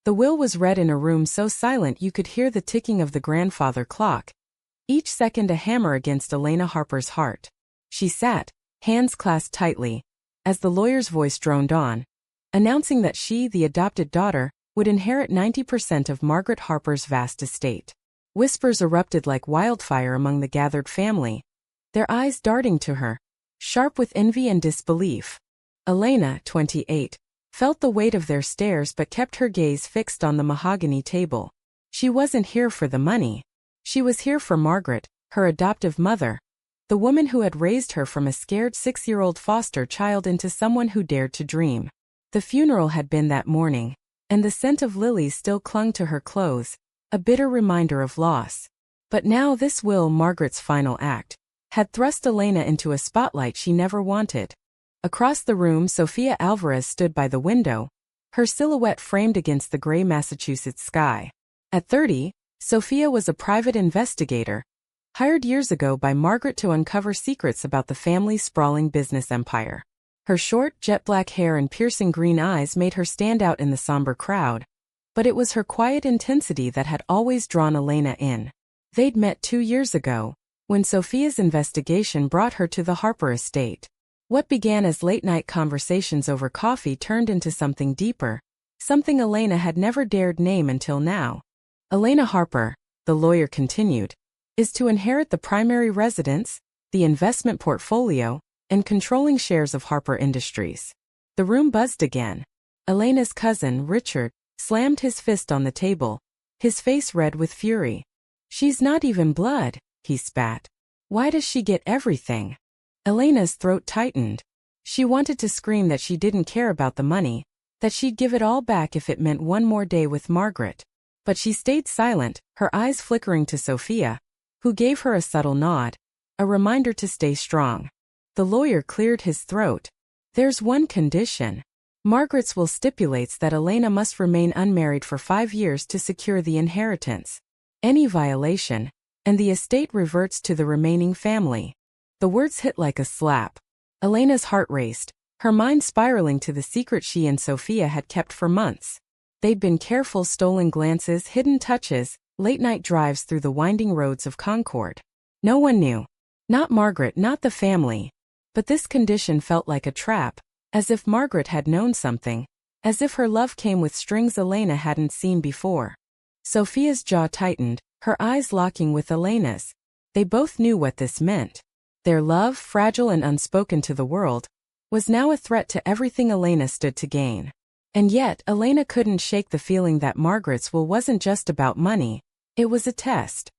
The will was read in a room so silent you could hear the ticking of the grandfather clock, each second a hammer against Elena Harper's heart. She sat, hands clasped tightly, as the lawyer's voice droned on, announcing that she, the adopted daughter, would inherit 90% of Margaret Harper's vast estate. Whispers erupted like wildfire among the gathered family, their eyes darting to her, sharp with envy and disbelief. Elena, 28, felt the weight of their stares but kept her gaze fixed on the mahogany table. She wasn't here for the money. She was here for Margaret, her adoptive mother, the woman who had raised her from a scared 6-year-old foster child into someone who dared to dream. The funeral had been that morning, and the scent of lilies still clung to her clothes, a bitter reminder of loss. But now this will, Margaret's final act, had thrust Elena into a spotlight she never wanted. Across the room, Sofia Alvarez stood by the window, her silhouette framed against the gray Massachusetts sky. At 30, Sofia was a private investigator, hired years ago by Margaret to uncover secrets about the family's sprawling business empire. Her short, jet-black hair and piercing green eyes made her stand out in the somber crowd, but it was her quiet intensity that had always drawn Elena in. They'd met 2 years ago, when Sofia's investigation brought her to the Harper estate. What began as late-night conversations over coffee turned into something deeper, something Elena had never dared name until now. Elena Harper, the lawyer continued, is to inherit the primary residence, the investment portfolio, and controlling shares of Harper Industries. The room buzzed again. Elena's cousin, Richard, slammed his fist on the table, his face red with fury. "She's not even blood," he spat. "Why does she get everything?" Elena's throat tightened. She wanted to scream that she didn't care about the money, that she'd give it all back if it meant one more day with Margaret. But she stayed silent, her eyes flickering to Sofia, who gave her a subtle nod, a reminder to stay strong. The lawyer cleared his throat. "There's one condition. Margaret's will stipulates that Elena must remain unmarried for 5 years to secure the inheritance. Any violation, and the estate reverts to the remaining family." The words hit like a slap. Elena's heart raced, her mind spiraling to the secret she and Sofia had kept for months. They'd been careful stolen glances, hidden touches, late-night drives through the winding roads of Concord. No one knew. Not Margaret, not the family. But this condition felt like a trap, as if Margaret had known something, as if her love came with strings Elena hadn't seen before. Sofia's jaw tightened, her eyes locking with Elena's. They both knew what this meant. Their love, fragile and unspoken to the world, was now a threat to everything Elena stood to gain. And yet, Elena couldn't shake the feeling that Margaret's will wasn't just about money, it was a test.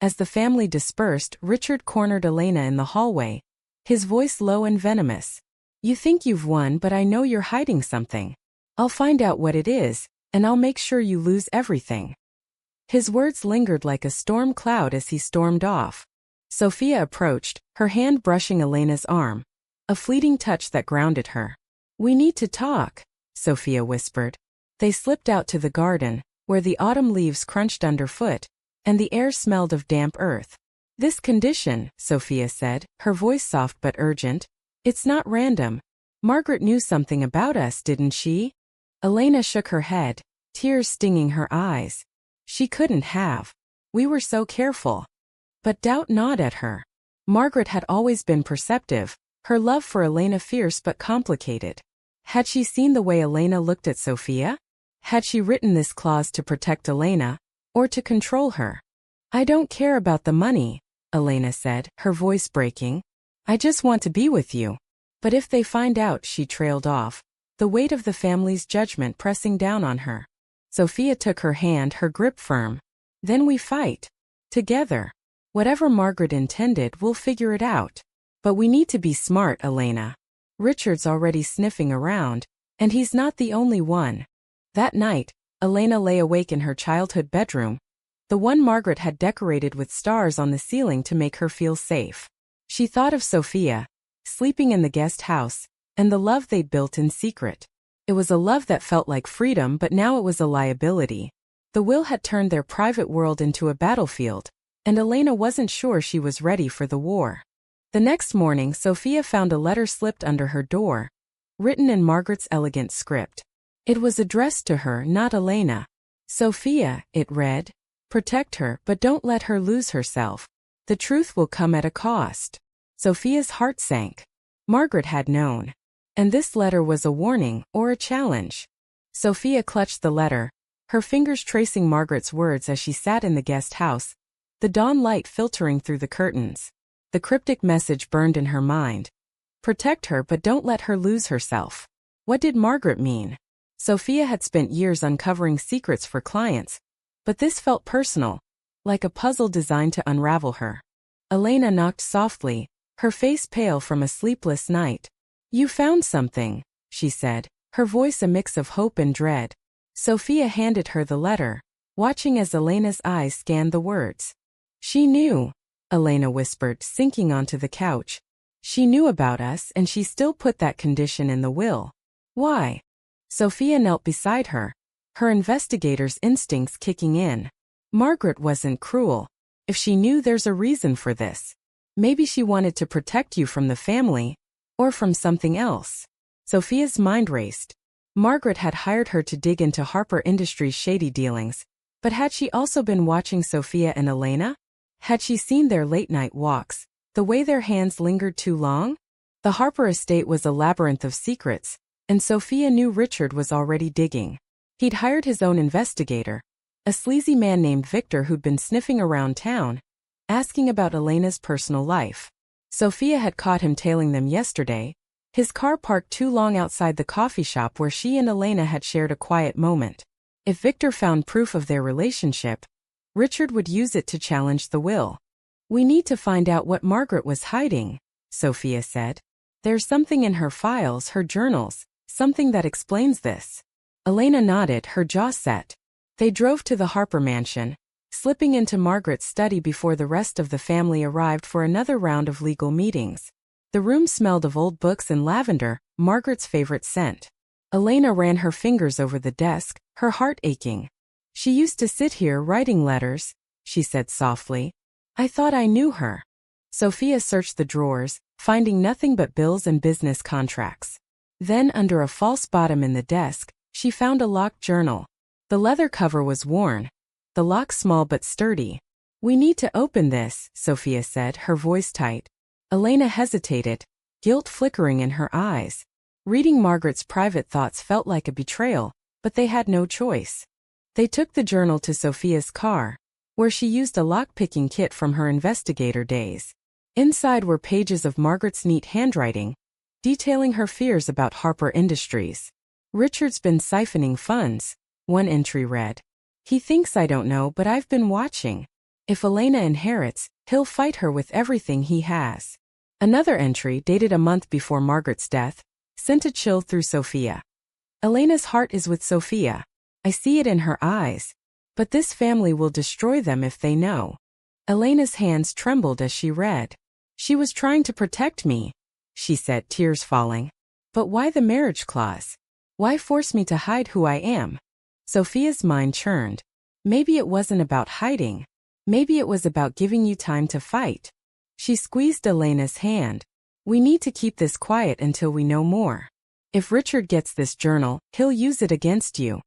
As the family dispersed, Richard cornered Elena in the hallway, his voice low and venomous. "You think you've won, but I know you're hiding something. I'll find out what it is, and I'll make sure you lose everything." His words lingered like a storm cloud as he stormed off. Sofia approached, her hand brushing Elena's arm, a fleeting touch that grounded her. "We need to talk," Sofia whispered. They slipped out to the garden, where the autumn leaves crunched underfoot, and the air smelled of damp earth. "This condition," Sofia said, her voice soft but urgent, "it's not random. Margaret knew something about us, didn't she?" Elena shook her head, tears stinging her eyes. "She couldn't have. We were so careful." But doubt gnawed at her. Margaret had always been perceptive, her love for Elena fierce but complicated. Had she seen the way Elena looked at Sofia? Had she written this clause to protect Elena, or to control her? "I don't care about the money," Elena said, her voice breaking. "I just want to be with you." "But if they find out," she trailed off, the weight of the family's judgment pressing down on her. Sofia took her hand, her grip firm. "Then we fight. Together. Whatever Margaret intended, we'll figure it out. But we need to be smart, Elena. Richard's already sniffing around, and he's not the only one." That night, Elena lay awake in her childhood bedroom, the one Margaret had decorated with stars on the ceiling to make her feel safe. She thought of Sofia, sleeping in the guest house, and the love they'd built in secret. It was a love that felt like freedom, but now it was a liability. The will had turned their private world into a battlefield, and Elena wasn't sure she was ready for the war. The next morning, Sofia found a letter slipped under her door, written in Margaret's elegant script. It was addressed to her, not Elena. Sophia, it read. Protect her, but don't let her lose herself. The truth will come at a cost. Sophia's heart sank. Margaret had known. And this letter was a warning, or a challenge. Sophia clutched the letter, her fingers tracing Margaret's words as she sat in the guest house, the dawn light filtering through the curtains. The cryptic message burned in her mind. Protect her, but don't let her lose herself. What did Margaret mean? Sophia had spent years uncovering secrets for clients, but this felt personal, like a puzzle designed to unravel her. Elena knocked softly, her face pale from a sleepless night. You found something, she said, her voice a mix of hope and dread. Sophia handed her the letter, watching as Elena's eyes scanned the words. She knew, Elena whispered, sinking onto the couch. She knew about us, and she still put that condition in the will. Why? Sophia knelt beside her, her investigator's instincts kicking in. Margaret wasn't cruel. If she knew, there's a reason for this. Maybe she wanted to protect you from the family, or from something else. Sophia's mind raced. Margaret had hired her to dig into Harper Industries' shady dealings, but had she also been watching Sophia and Elena? Had she seen their late-night walks, the way their hands lingered too long? The Harper estate was a labyrinth of secrets, and Sophia knew Richard was already digging. He'd hired his own investigator, a sleazy man named Victor who'd been sniffing around town, asking about Elena's personal life. Sophia had caught him tailing them yesterday, his car parked too long outside the coffee shop where she and Elena had shared a quiet moment. If Victor found proof of their relationship, Richard would use it to challenge the will. We need to find out what Margaret was hiding, Sophia said. There's something in her files, her journals, something that explains this. Elena nodded, her jaw set. They drove to the Harper mansion, slipping into Margaret's study before the rest of the family arrived for another round of legal meetings. The room smelled of old books and lavender, Margaret's favorite scent. Elena ran her fingers over the desk, her heart aching. She used to sit here writing letters, she said softly. I thought I knew her. Sophia searched the drawers, finding nothing but bills and business contracts. Then, under a false bottom in the desk, she found a locked journal. The leather cover was worn, the lock small but sturdy. We need to open this, Sophia said, her voice tight. Elena hesitated, guilt flickering in her eyes. Reading Margaret's private thoughts felt like a betrayal, but they had no choice. They took the journal to Sophia's car, where she used a lock-picking kit from her investigator days. Inside were pages of Margaret's neat handwriting, detailing her fears about Harper Industries. Richard's been siphoning funds, one entry read. He thinks I don't know, but I've been watching. If Elena inherits, he'll fight her with everything he has. Another entry, dated a month before Margaret's death, sent a chill through Sophia. Elena's heart is with Sophia. I see it in her eyes. But this family will destroy them if they know. Elena's hands trembled as she read. She was trying to protect me, she said, tears falling. But why the marriage clause? Why force me to hide who I am? Sophia's mind churned. Maybe it wasn't about hiding. Maybe it was about giving you time to fight. She squeezed Elena's hand. We need to keep this quiet until we know more. If Richard gets this journal, he'll use it against you.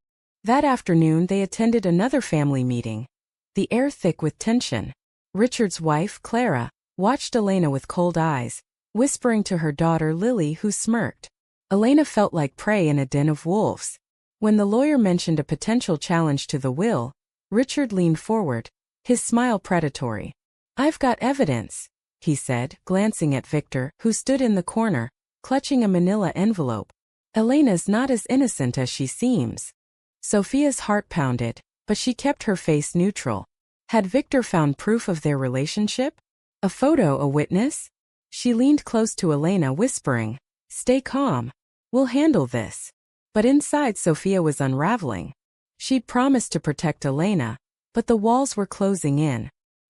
That afternoon they attended another family meeting, the air thick with tension. Richard's wife, Clara, watched Elena with cold eyes, whispering to her daughter Lily, who smirked. Elena felt like prey in a den of wolves. When the lawyer mentioned a potential challenge to the will, Richard leaned forward, his smile predatory. I've got evidence, he said, glancing at Victor, who stood in the corner, clutching a manila envelope. Elena's not as innocent as she seems. Sophia's heart pounded, but she kept her face neutral. Had Victor found proof of their relationship? A photo, a witness? She leaned close to Elena, whispering, Stay calm. We'll handle this. But inside, Sophia was unraveling. She'd promised to protect Elena, but the walls were closing in.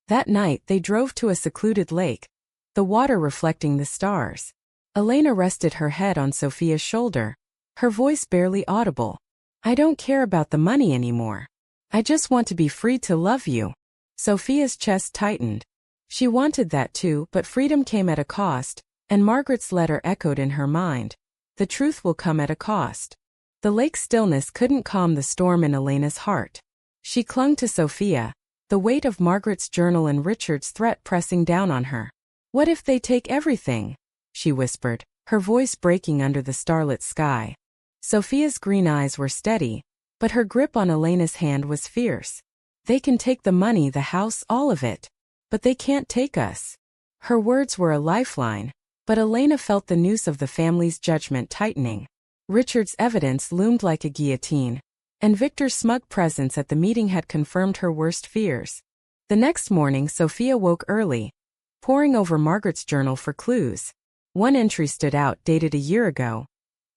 That night they drove to a secluded lake, the water reflecting the stars. Elena rested her head on Sophia's shoulder, her voice barely audible. I don't care about the money anymore. I just want to be free to love you. Sophia's chest tightened. She wanted that too, but freedom came at a cost, and Margaret's letter echoed in her mind. The truth will come at a cost. The lake's stillness couldn't calm the storm in Elena's heart. She clung to Sophia, the weight of Margaret's journal and Richard's threat pressing down on her. "What if they take everything?" she whispered, her voice breaking under the starlit sky. Sophia's green eyes were steady, but her grip on Elena's hand was fierce. "They can take the money, the house, all of it. But they can't take us." Her words were a lifeline, but Elena felt the noose of the family's judgment tightening. Richard's evidence loomed like a guillotine, and Victor's smug presence at the meeting had confirmed her worst fears. The next morning Sophia woke early, poring over Margaret's journal for clues. One entry stood out, dated a year ago.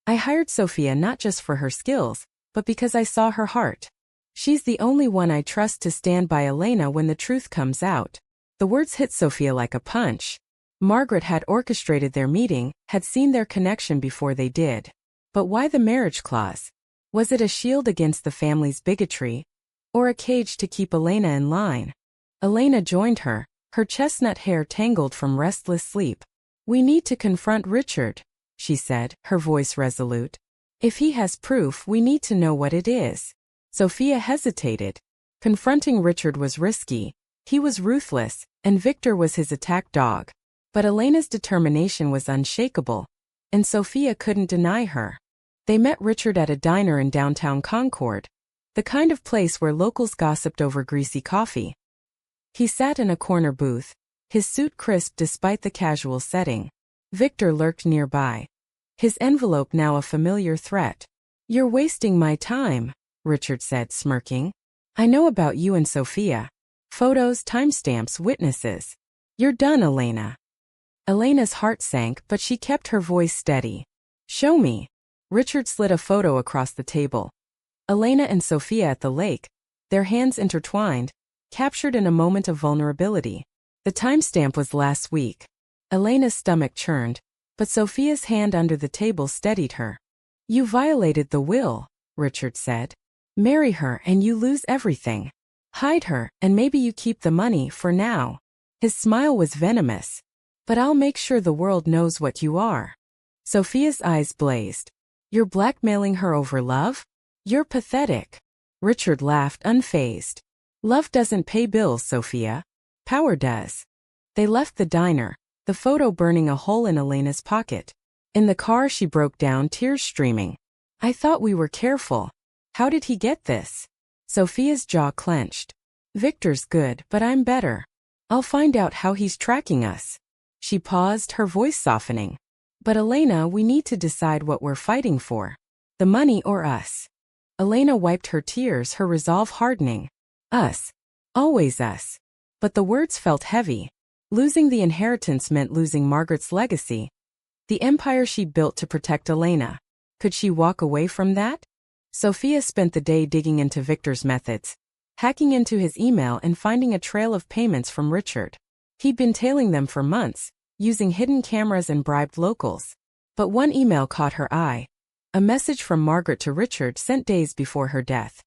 "I hired Sophia not just for her skills, but because I saw her heart. She's the only one I trust to stand by Elena when the truth comes out." The words hit Sophia like a punch. Margaret had orchestrated their meeting, had seen their connection before they did. But why the marriage clause? Was it a shield against the family's bigotry, or a cage to keep Elena in line? Elena joined her, her chestnut hair tangled from restless sleep. "We need to confront Richard," she said, her voice resolute. "If he has proof, we need to know what it is." Sophia hesitated. Confronting Richard was risky. He was ruthless, and Victor was his attack dog. But Elena's determination was unshakable, and Sophia couldn't deny her. They met Richard at a diner in downtown Concord, the kind of place where locals gossiped over greasy coffee. He sat in a corner booth, his suit crisp despite the casual setting. Victor lurked nearby, his envelope now a familiar threat. "You're wasting my time," Richard said, smirking. "I know about you and Sophia. Photos, timestamps, witnesses. You're done, Elena." Elena's heart sank, but she kept her voice steady. "Show me." Richard slid a photo across the table. Elena and Sophia at the lake, their hands intertwined, captured in a moment of vulnerability. The timestamp was last week. Elena's stomach churned, but Sophia's hand under the table steadied her. "You violated the will," Richard said. "Marry her and you lose everything. Hide her, and maybe you keep the money for now." His smile was venomous. "But I'll make sure the world knows what you are." Sophia's eyes blazed. "You're blackmailing her over love? You're pathetic." Richard laughed, unfazed. "Love doesn't pay bills, Sophia. Power does." They left the diner, the photo burning a hole in Elena's pocket. In the car she broke down, tears streaming. "I thought we were careful. How did he get this?" Sophia's jaw clenched. "Victor's good, but I'm better. I'll find out how he's tracking us." She paused, her voice softening. "But Elena, we need to decide what we're fighting for. The money or us?" Elena wiped her tears, her resolve hardening. "Us. Always us." But the words felt heavy. Losing the inheritance meant losing Margaret's legacy, the empire she'd built to protect Elena. Could she walk away from that? Sophia spent the day digging into Victor's methods, hacking into his email and finding a trail of payments from Richard. He'd been tailing them for months, using hidden cameras and bribed locals. But one email caught her eye. A message from Margaret to Richard sent days before her death.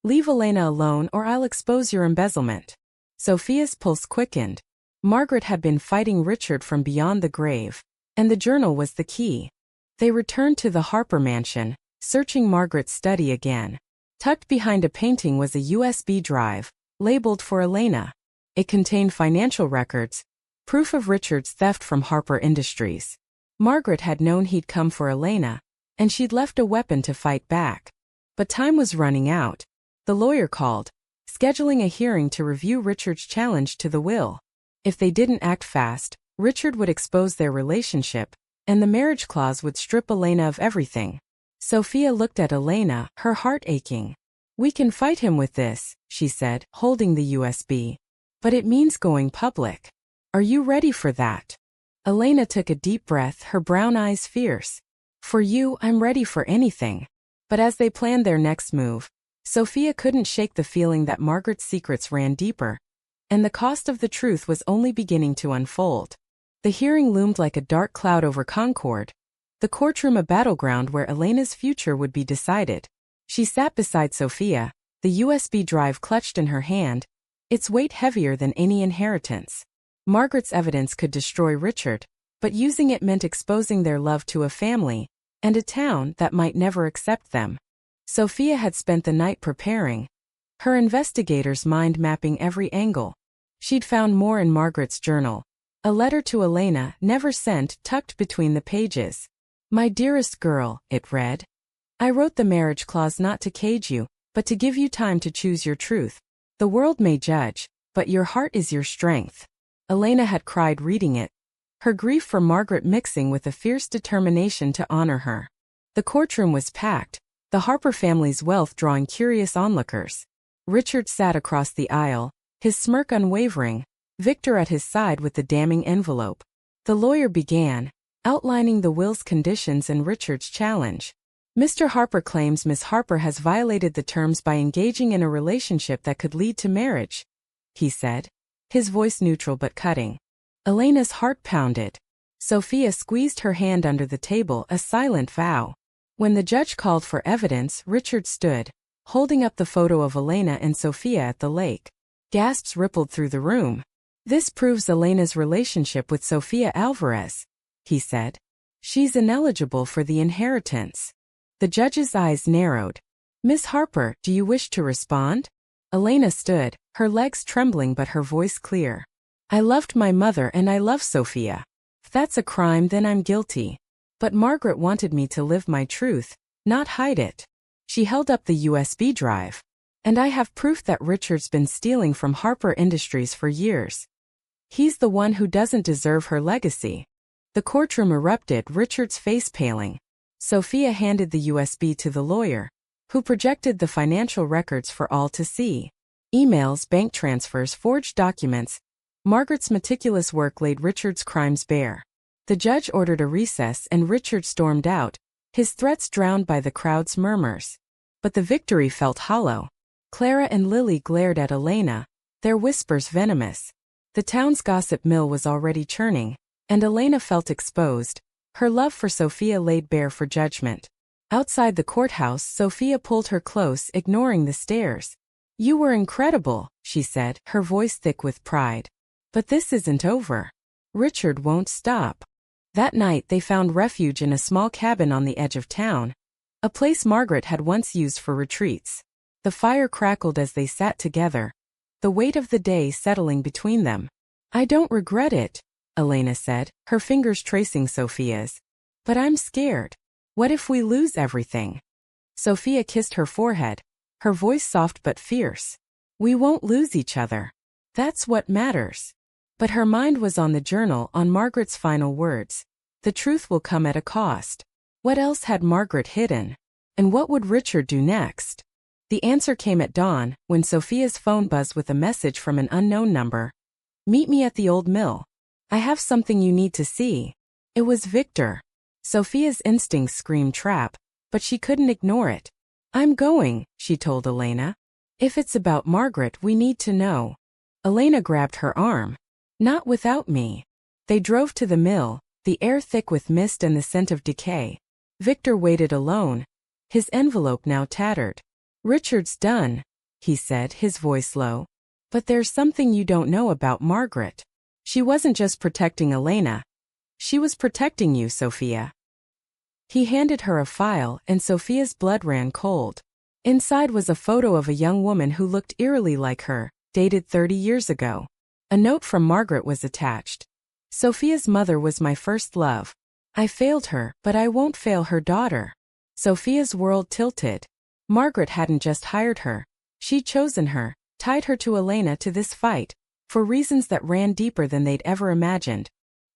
"Leave Elena alone or I'll expose your embezzlement." Sophia's pulse quickened. Margaret had been fighting Richard from beyond the grave, and the journal was the key. They returned to the Harper mansion, searching Margaret's study again. Tucked behind a painting was a USB drive, labeled for Elena. It contained financial records, proof of Richard's theft from Harper Industries. Margaret had known he'd come for Elena, and she'd left a weapon to fight back. But time was running out. The lawyer called, scheduling a hearing to review Richard's challenge to the will. If they didn't act fast, Richard would expose their relationship, and the marriage clause would strip Elena of everything. Sophia looked at Elena, her heart aching. "We can fight him with this," she said, holding the USB. "But it means going public. Are you ready for that?" Elena took a deep breath, her brown eyes fierce. "For you, I'm ready for anything." But as they planned their next move, Sophia couldn't shake the feeling that Margaret's secrets ran deeper, and the cost of the truth was only beginning to unfold. The hearing loomed like a dark cloud over Concord, the courtroom a battleground where Elena's future would be decided. She sat beside Sophia, the USB drive clutched in her hand, its weight heavier than any inheritance. Margaret's evidence could destroy Richard, but using it meant exposing their love to a family, and a town that might never accept them. Sophia had spent the night preparing, her investigators mind-mapping every angle. She'd found more in Margaret's journal. A letter to Elena, never sent, tucked between the pages. "My dearest girl," it read. "I wrote the marriage clause not to cage you, but to give you time to choose your truth. The world may judge, but your heart is your strength." Elena had cried reading it, her grief for Margaret mixing with a fierce determination to honor her. The courtroom was packed, the Harper family's wealth drawing curious onlookers. Richard sat across the aisle, his smirk unwavering, Victor at his side with the damning envelope. The lawyer began, outlining the will's conditions and Richard's challenge. "Mr. Harper claims Miss Harper has violated the terms by engaging in a relationship that could lead to marriage," he said, his voice neutral but cutting. Elena's heart pounded. Sophia squeezed her hand under the table, a silent vow. When the judge called for evidence, Richard stood, holding up the photo of Elena and Sophia at the lake. Gasps rippled through the room. "This proves Elena's relationship with Sophia Alvarez," he said. "She's ineligible for the inheritance." The judge's eyes narrowed. "Miss Harper, do you wish to respond?" Elena stood, her legs trembling but her voice clear. "I loved my mother and I love Sophia. If that's a crime, then I'm guilty. But Margaret wanted me to live my truth, not hide it." She held up the USB drive. "And I have proof that Richard's been stealing from Harper Industries for years. He's the one who doesn't deserve her legacy." The courtroom erupted, Richard's face paling. Sophia handed the USB to the lawyer, who projected the financial records for all to see. Emails, bank transfers, forged documents. Margaret's meticulous work laid Richard's crimes bare. The judge ordered a recess and Richard stormed out, his threats drowned by the crowd's murmurs. But the victory felt hollow. Clara and Lily glared at Elena, their whispers venomous. The town's gossip mill was already churning, and Elena felt exposed, her love for Sophia laid bare for judgment. Outside the courthouse, Sophia pulled her close, ignoring the stares. "You were incredible," she said, her voice thick with pride. "But this isn't over. Richard won't stop." That night they found refuge in a small cabin on the edge of town, a place Margaret had once used for retreats. The fire crackled as they sat together, the weight of the day settling between them. "I don't regret it," Elena said, her fingers tracing Sophia's. "But I'm scared. What if we lose everything?" Sophia kissed her forehead, her voice soft but fierce. "We won't lose each other. That's what matters." But her mind was on the journal, on Margaret's final words. The truth will come at a cost. What else had Margaret hidden? And what would Richard do next? The answer came at dawn, when Sophia's phone buzzed with a message from an unknown number. "Meet me at the old mill. I have something you need to see." It was Victor. Sophia's instincts screamed trap, but she couldn't ignore it. "I'm going," she told Elena. "If it's about Margaret, we need to know." Elena grabbed her arm. "Not without me." They drove to the mill, the air thick with mist and the scent of decay. Victor waited alone, his envelope now tattered. "Richard's done," he said, his voice low. "But there's something you don't know about Margaret. She wasn't just protecting Elena. She was protecting you, Sophia." He handed her a file, and Sophia's blood ran cold. Inside was a photo of a young woman who looked eerily like her, dated 30 years ago. A note from Margaret was attached. "Sophia's mother was my first love. I failed her, but I won't fail her daughter." Sophia's world tilted. Margaret hadn't just hired her. She'd chosen her, tied her to Elena to this fight, for reasons that ran deeper than they'd ever imagined.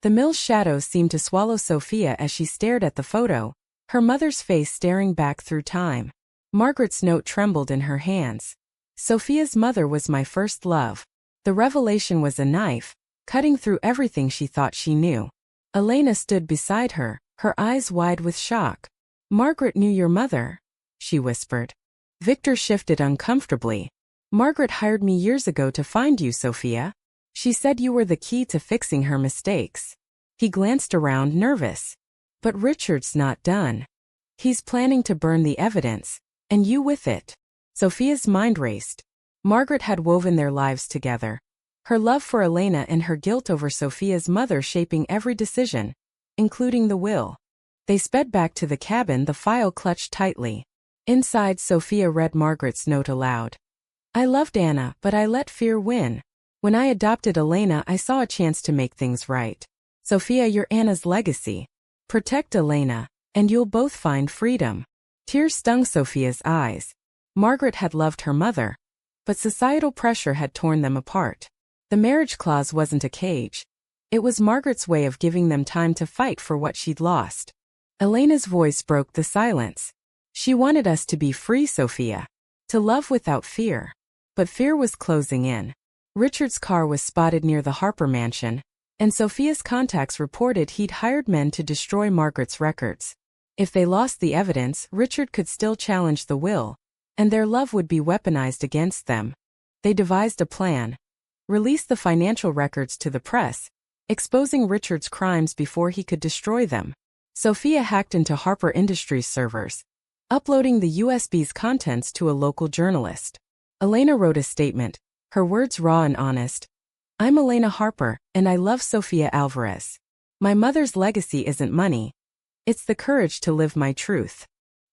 The mill's shadows seemed to swallow Sophia as she stared at the photo, her mother's face staring back through time. Margaret's note trembled in her hands. "Sophia's mother was my first love." The revelation was a knife, cutting through everything she thought she knew. Elena stood beside her, her eyes wide with shock. "Margaret knew your mother?" she whispered. Victor shifted uncomfortably. "Margaret hired me years ago to find you, Sophia. She said you were the key to fixing her mistakes." He glanced around, nervous. "But Richard's not done. He's planning to burn the evidence, and you with it." Sophia's mind raced. Margaret had woven their lives together, her love for Elena and her guilt over Sophia's mother shaping every decision, including the will. They sped back to the cabin, the file clutched tightly. Inside, Sophia read Margaret's note aloud. I loved Anna, but I let fear win. When I adopted Elena, I saw a chance to make things right. Sophia, you're Anna's legacy. Protect Elena, and you'll both find freedom. Tears stung Sophia's eyes. Margaret had loved her mother, but societal pressure had torn them apart. The marriage clause wasn't a cage. It was Margaret's way of giving them time to fight for what she'd lost. Elena's voice broke the silence. She wanted us to be free, Sophia. To love without fear. But fear was closing in. Richard's car was spotted near the Harper mansion, and Sophia's contacts reported he'd hired men to destroy Margaret's records. If they lost the evidence, Richard could still challenge the will, and their love would be weaponized against them. They devised a plan. Release the financial records to the press, exposing Richard's crimes before he could destroy them. Sophia hacked into Harper Industries servers, uploading the USB's contents to a local journalist. Elena wrote a statement, her words raw and honest. I'm Elena Harper, and I love Sofia Alvarez. My mother's legacy isn't money. It's the courage to live my truth.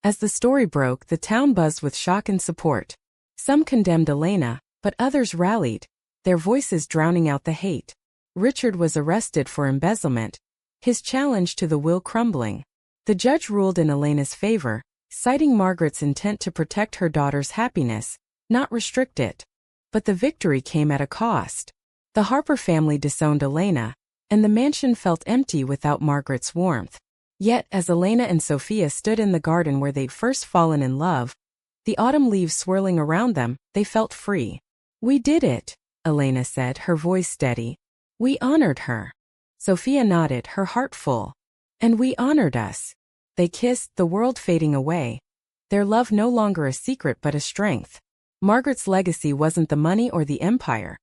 As the story broke, the town buzzed with shock and support. Some condemned Elena, but others rallied, their voices drowning out the hate. Richard was arrested for embezzlement, his challenge to the will crumbling. The judge ruled in Elena's favor, citing Margaret's intent to protect her daughter's happiness, not restrict it. But the victory came at a cost. The Harper family disowned Elena, and the mansion felt empty without Margaret's warmth. Yet, as Elena and Sophia stood in the garden where they'd first fallen in love, the autumn leaves swirling around them, they felt free. We did it, Elena said, her voice steady. We honored her. Sophia nodded, her heart full. And we honored us. They kissed, the world fading away. Their love no longer a secret but a strength. Margaret's legacy wasn't the money or the empire.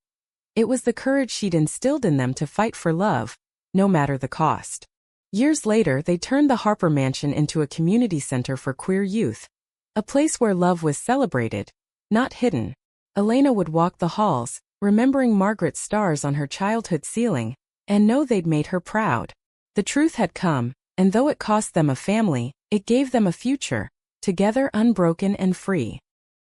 It was the courage she'd instilled in them to fight for love, no matter the cost. Years later, they turned the Harper Mansion into a community center for queer youth. A place where love was celebrated, not hidden. Elena would walk the halls, remembering Margaret's stars on her childhood ceiling, and know they'd made her proud. The truth had come, and though it cost them a family, it gave them a future, together unbroken and free.